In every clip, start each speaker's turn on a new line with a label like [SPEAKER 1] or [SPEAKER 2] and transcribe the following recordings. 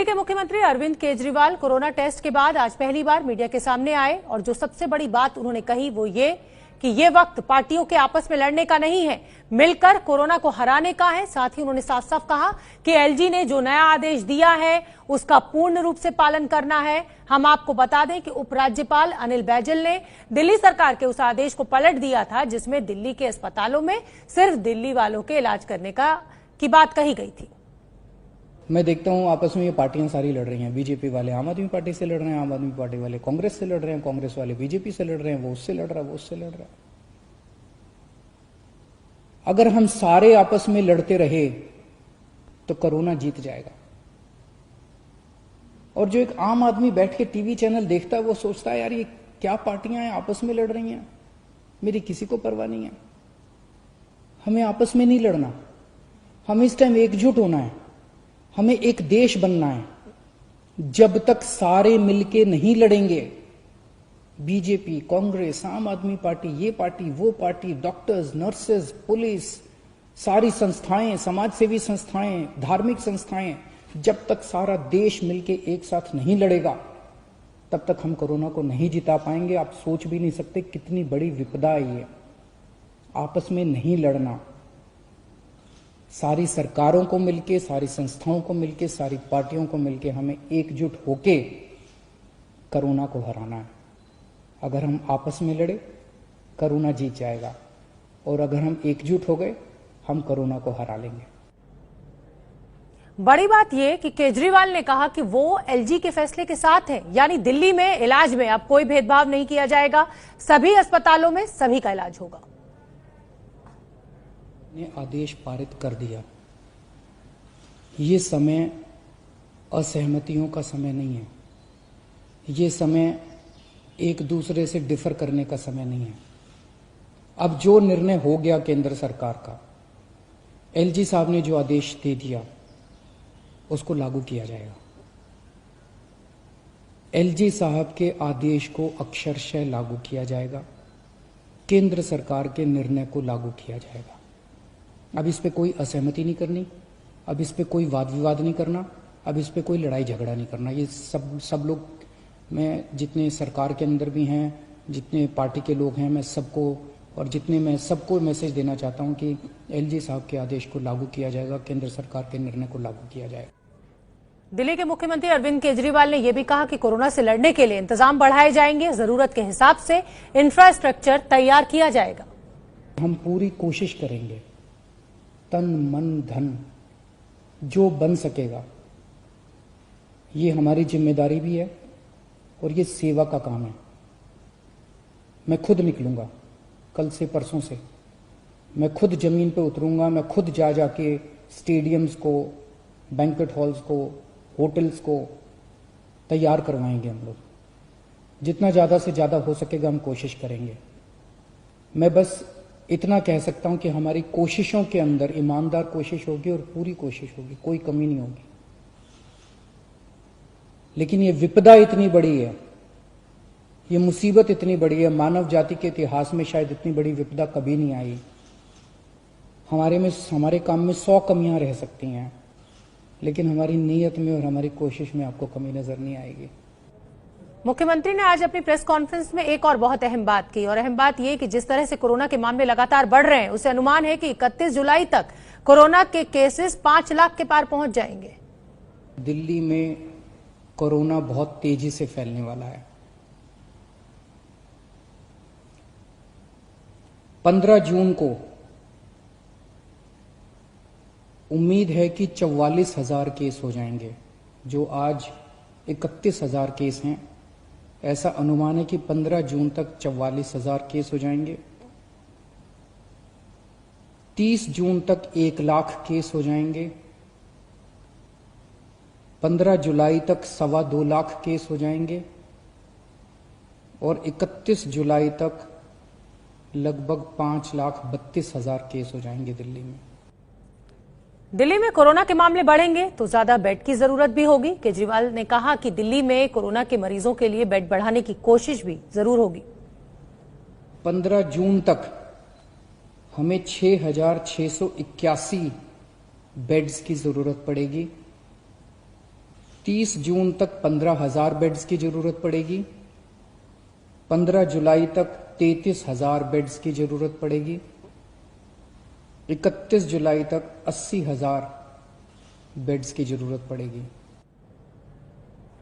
[SPEAKER 1] दिल्ली के मुख्यमंत्री Arvind Kejriwal corona test के बाद आज पहली बार मीडिया के सामने आए और जो सबसे बड़ी बात उन्होंने कही वो ये कि ये वक्त पार्टियों के आपस में लड़ने का नहीं है, मिलकर कोरोना को हराने का है। साथ ही उन्होंने साफ साफ कहा कि एलजी ने जो नया आदेश दिया है उसका पूर्ण रूप से पालन करना है। हम आपको बता दें कि उपराज्यपाल अनिल बैजल ने दिल्ली सरकार के उस आदेश को पलट दिया था जिसमें दिल्ली के अस्पतालों में सिर्फ दिल्ली वालों के इलाज करने की बात कही गई थी।
[SPEAKER 2] मैं देखता हूं आपस में ये पार्टियां सारी लड़ रही हैं। बीजेपी वाले आम आदमी पार्टी से लड़ रहे हैं, आम आदमी पार्टी वाले कांग्रेस से लड़ रहे हैं, कांग्रेस वाले बीजेपी से लड़ रहे हैं, वो उससे लड़ रहा है, वो उससे लड़ रहा है। अगर हम सारे आपस में लड़ते रहे तो कोरोना जीत जाएगा। और जो एक आम आदमी बैठ के टीवी चैनल देखता है वो सोचता है यार ये क्या पार्टियां हैं, आपस में लड़ रही हैं, मेरी किसी को परवाह नहीं है। हमें आपस में नहीं लड़ना, हमें इस टाइम एकजुट होना है, हमें एक देश बनना है। जब तक सारे मिलके नहीं लड़ेंगे, बीजेपी, कांग्रेस, आम आदमी पार्टी, ये पार्टी, वो पार्टी, डॉक्टर्स, नर्सेज, पुलिस, सारी संस्थाएं, समाजसेवी संस्थाएं, धार्मिक संस्थाएं, जब तक सारा देश मिलके एक साथ नहीं लड़ेगा तब तक हम कोरोना को नहीं जिता पाएंगे। आप सोच भी नहीं सकते कितनी बड़ी विपदा है ये। आपस में नहीं लड़ना, सारी सरकारों को मिलके, सारी संस्थाओं को मिलके, सारी पार्टियों को मिलके हमें एकजुट होके कोरोना को हराना है। अगर हम आपस में लड़े कोरोना जीत जाएगा और अगर हम एकजुट हो गए हम कोरोना को हरा लेंगे।
[SPEAKER 1] बड़ी बात यह कि केजरीवाल ने कहा कि वो एलजी के फैसले के साथ हैं, यानी दिल्ली में इलाज में अब कोई भेदभाव नहीं किया जाएगा, सभी अस्पतालों में सभी का इलाज होगा।
[SPEAKER 2] ने आदेश पारित कर दिया। ये समय असहमतियों का समय नहीं है, ये समय एक दूसरे से डिफर करने का समय नहीं है। अब जो निर्णय हो गया केंद्र सरकार का, एलजी साहब ने जो आदेश दे दिया उसको लागू किया जाएगा। एलजी साहब के आदेश को अक्षरशः लागू किया जाएगा, केंद्र सरकार के निर्णय को लागू किया जाएगा। अब इस पे कोई असहमति नहीं करनी, अब इस पे कोई वाद विवाद नहीं करना, अब इस पे कोई लड़ाई झगड़ा नहीं करना। ये सब लोग, मैं जितने सरकार के अंदर भी हैं, जितने पार्टी के लोग हैं, मैं सबको मैसेज देना चाहता हूं कि एलजी साहब के आदेश को लागू किया जाएगा, केंद्र सरकार के निर्णय को लागू किया जाएगा।
[SPEAKER 1] दिल्ली के मुख्यमंत्री अरविंद केजरीवाल ने यह भी कहा कि कोरोना से लड़ने के लिए इंतजाम बढ़ाए जाएंगे, जरूरत के हिसाब से इंफ्रास्ट्रक्चर तैयार किया जाएगा।
[SPEAKER 2] हम पूरी कोशिश करेंगे, तन मन धन जो बन सकेगा, ये हमारी जिम्मेदारी भी है और ये सेवा का काम है। मैं खुद निकलूंगा, कल से परसों से मैं खुद जमीन पे उतरूंगा, मैं खुद जाके स्टेडियम्स को, बैंक्वेट हॉल्स को, होटल्स को तैयार करवाएंगे। हम लोग जितना ज्यादा से ज्यादा हो सकेगा हम कोशिश करेंगे। मैं बस इतना कह सकता हूं कि हमारी कोशिशों के अंदर ईमानदार कोशिश होगी और पूरी कोशिश होगी, कोई कमी नहीं होगी। लेकिन ये विपदा इतनी बड़ी है, ये मुसीबत इतनी बड़ी है, मानव जाति के इतिहास में शायद इतनी बड़ी विपदा कभी नहीं आई। हमारे काम में 100 कमियां रह सकती हैं, लेकिन हमारी नीयत में और हमारी कोशिश में आपको कमी नजर नहीं आएगी।
[SPEAKER 1] मुख्यमंत्री ने आज अपनी प्रेस कॉन्फ्रेंस में एक और बहुत अहम बात की, और अहम बात यह कि जिस तरह से कोरोना के मामले लगातार बढ़ रहे हैं, उसे अनुमान है कि 31 जुलाई तक कोरोना के केसेस 5 लाख के पार पहुंच जाएंगे।
[SPEAKER 2] दिल्ली में कोरोना बहुत तेजी से फैलने वाला है। 15 जून को उम्मीद है कि 44,000 केस हो जाएंगे। जो आज 31,000 केस हैं, ऐसा अनुमान है कि 15 जून तक 44,000 केस हो जाएंगे। 30 जून तक 1 लाख केस हो जाएंगे। 15 जुलाई तक 2.25 लाख केस हो जाएंगे और 31 जुलाई तक लगभग 5,32,000 केस हो जाएंगे दिल्ली में।
[SPEAKER 1] दिल्ली में कोरोना के मामले बढ़ेंगे तो ज्यादा बेड की जरूरत भी होगी। केजरीवाल ने कहा कि दिल्ली में कोरोना के मरीजों के लिए बेड बढ़ाने की कोशिश भी जरूर होगी।
[SPEAKER 2] 15 जून तक हमें 6,681 बेड्स की जरूरत पड़ेगी 30 जून तक 15,000 बेड्स की जरूरत पड़ेगी, 15 जुलाई तक 33,000 बेड्स की जरूरत पड़ेगी, 31 जुलाई तक 80,000 बेड्स की जरूरत पड़ेगी।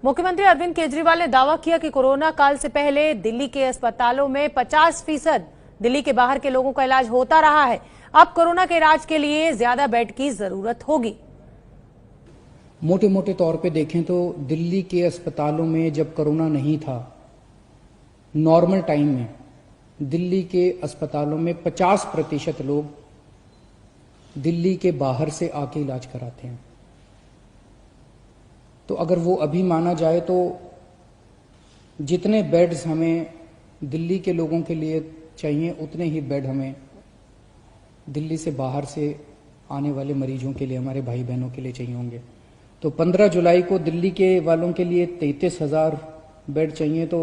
[SPEAKER 1] मुख्यमंत्री अरविंद केजरीवाल ने दावा किया कि कोरोना काल से पहले दिल्ली के अस्पतालों में 50% दिल्ली के बाहर के लोगों का इलाज होता रहा है। अब कोरोना के इलाज के लिए ज्यादा बेड की जरूरत होगी।
[SPEAKER 2] मोटे मोटे तौर पे देखें तो दिल्ली के अस्पतालों में जब कोरोना नहीं था, नॉर्मल टाइम में दिल्ली के अस्पतालों में 50% लोग दिल्ली के बाहर से आके इलाज कराते हैं। तो अगर वो अभी माना जाए तो जितने बेड्स हमें दिल्ली के लोगों के लिए चाहिए, उतने ही बेड हमें दिल्ली से बाहर से आने वाले मरीजों के लिए, हमारे भाई बहनों के लिए चाहिए होंगे। तो 15 जुलाई को दिल्ली के वालों के लिए 33,000 बेड चाहिए, तो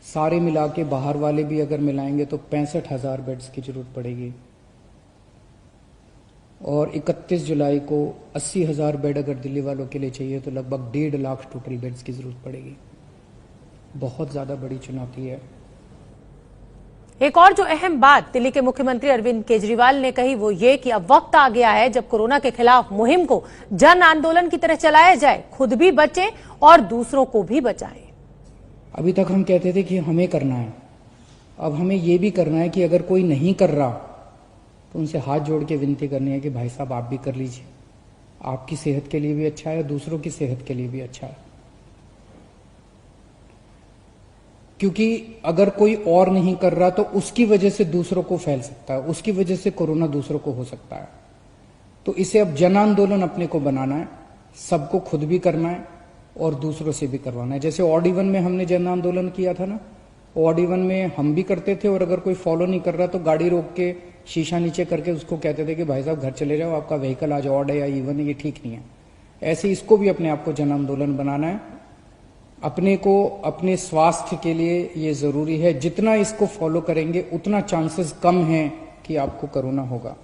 [SPEAKER 2] सारे मिला के बाहर वाले भी अगर मिलाएंगे तो 65,000 बेड्स की जरूरत पड़ेगी। और 31 जुलाई को 80,000 बेड अगर दिल्ली वालों के लिए चाहिए तो लगभग 1.5 लाख टोटल बेड्स की जरूरत पड़ेगी। बहुत ज्यादा बड़ी चुनौती है।
[SPEAKER 1] एक और जो अहम बात दिल्ली के मुख्यमंत्री अरविंद केजरीवाल ने कही वो ये कि अब वक्त आ गया है जब कोरोना के खिलाफ मुहिम को जन आंदोलन की तरह चलाया जाए, खुद भी बचें और दूसरों को भी बचाएं।
[SPEAKER 2] अभी तक हम कहते थे कि हमें करना है, अब हमें यह भी करना है कि अगर कोई नहीं कर रहा तो उनसे हाथ जोड़ के विनती करनी है कि भाई साहब आप भी कर लीजिए, आपकी सेहत के लिए भी अच्छा है, दूसरों की सेहत के लिए भी अच्छा है। क्योंकि अगर कोई और नहीं कर रहा तो उसकी वजह से दूसरों को फैल सकता है, उसकी वजह से कोरोना दूसरों को हो सकता है। तो इसे अब जन आंदोलन अपने को बनाना है, सबको खुद भी करना है और दूसरों से भी करवाना है। जैसे ऑड इवन में हमने जन आंदोलन किया था ना, ऑड इवन में हम भी करते थे और अगर कोई फॉलो नहीं कर रहा तो गाड़ी रोक के शीशा नीचे करके उसको कहते थे कि भाई साहब घर चले जाओ, आपका व्हीकल आज ऑड है या इवन है, ये ठीक नहीं है। ऐसे इसको भी अपने आप को जन आंदोलन बनाना है। अपने को अपने स्वास्थ्य के लिए ये जरूरी है, जितना इसको फॉलो करेंगे उतना चांसेस कम हैं कि आपको कोरोना होगा।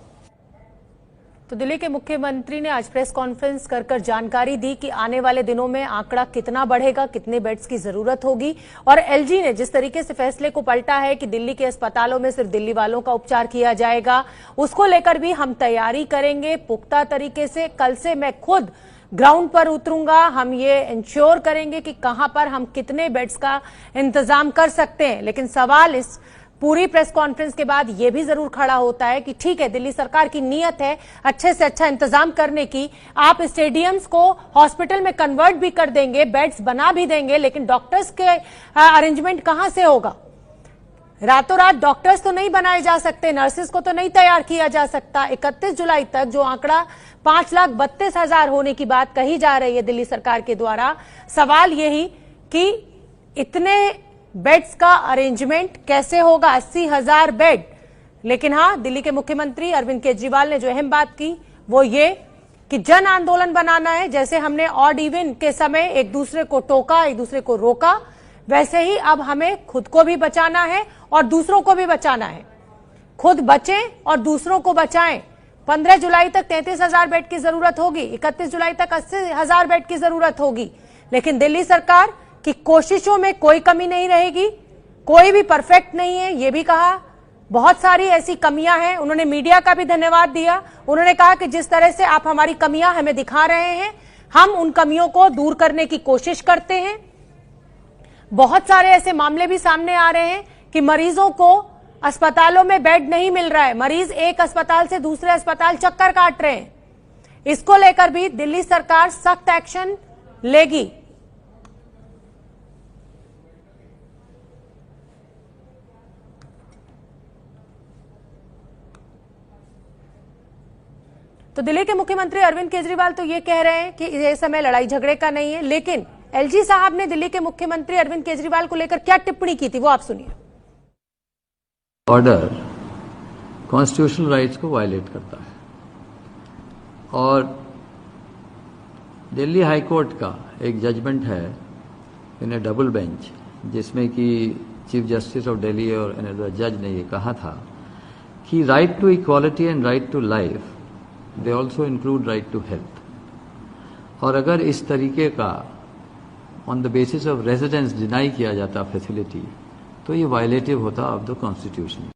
[SPEAKER 1] तो दिल्ली के मुख्यमंत्री ने आज प्रेस कॉन्फ्रेंस कर जानकारी दी कि आने वाले दिनों में आंकड़ा कितना बढ़ेगा, कितने बेड्स की जरूरत होगी। और एलजी ने जिस तरीके से फैसले को पलटा है कि दिल्ली के अस्पतालों में सिर्फ दिल्ली वालों का उपचार किया जाएगा, उसको लेकर भी हम तैयारी करेंगे पुख्ता तरीके से। कल से मैं खुद ग्राउंड पर उतरूंगा, हम ये इंश्योर करेंगे कि कहां पर हम कितने बेड्स का इंतजाम कर सकते हैं। लेकिन सवाल इस पूरी प्रेस कॉन्फ्रेंस के बाद यह भी जरूर खड़ा होता है कि ठीक है, दिल्ली सरकार की नीयत है अच्छे से अच्छा इंतजाम करने की, आप स्टेडियम्स को हॉस्पिटल में कन्वर्ट भी कर देंगे, बेड्स बना भी देंगे, लेकिन डॉक्टर्स के अरेंजमेंट कहां से होगा? रातों रात डॉक्टर्स तो नहीं बनाए जा सकते, नर्सेस को तो नहीं तैयार किया जा सकता। 31 जुलाई तक जो आंकड़ा 5,32,000 होने की बात कही जा रही है दिल्ली सरकार के द्वारा, सवाल यही कि इतने बेड्स का अरेंजमेंट कैसे होगा, 80,000 बेड। लेकिन हां, दिल्ली के मुख्यमंत्री अरविंद केजरीवाल ने जो अहम बात की वो ये कि जन आंदोलन बनाना है। जैसे हमने ऑड इवन के समय एक दूसरे को टोका, एक दूसरे को रोका, वैसे ही अब हमें खुद को भी बचाना है और दूसरों को भी बचाना है। खुद बचें और दूसरों को बचाएं। 15 जुलाई तक 33,000 बेड की जरूरत होगी, 31 जुलाई तक 80,000 बेड की जरूरत होगी। लेकिन दिल्ली सरकार की कोशिशों में कोई कमी नहीं रहेगी, कोई भी परफेक्ट नहीं है, ये भी कहा। बहुत सारी ऐसी कमियां हैं, उन्होंने मीडिया का भी धन्यवाद दिया। उन्होंने कहा कि जिस तरह से आप हमारी कमियां हमें दिखा रहे हैं, हम उन कमियों को दूर करने की कोशिश करते हैं। बहुत सारे ऐसे मामले भी सामने आ रहे हैं कि मरीजों को अस्पतालों में बेड नहीं मिल रहा है, मरीज एक अस्पताल से दूसरे अस्पताल चक्कर काट रहे हैं। इसको लेकर भी दिल्ली सरकार सख्त एक्शन लेगी। तो दिल्ली के मुख्यमंत्री अरविंद केजरीवाल तो ये कह रहे हैं कि ये समय लड़ाई झगड़े का नहीं है, लेकिन एलजी साहब ने दिल्ली के मुख्यमंत्री अरविंद केजरीवाल को लेकर क्या टिप्पणी की थी वो आप सुनिए।
[SPEAKER 3] ऑर्डर कॉन्स्टिट्यूशनल राइट्स को वायलेट करता है और दिल्ली हाई कोर्ट का एक जजमेंट है इन ए डबल बेंच, जिसमें कि चीफ जस्टिस ऑफ दिल्ली और अनदर जज ने ये कहा था कि right to equality and right to life they also include right to health. और अगर इस तरीके का on the basis of residence deny किया जाता फैसिलिटी, तो ये वायलेटिव होता ऑफ द कॉन्स्टिट्यूशन।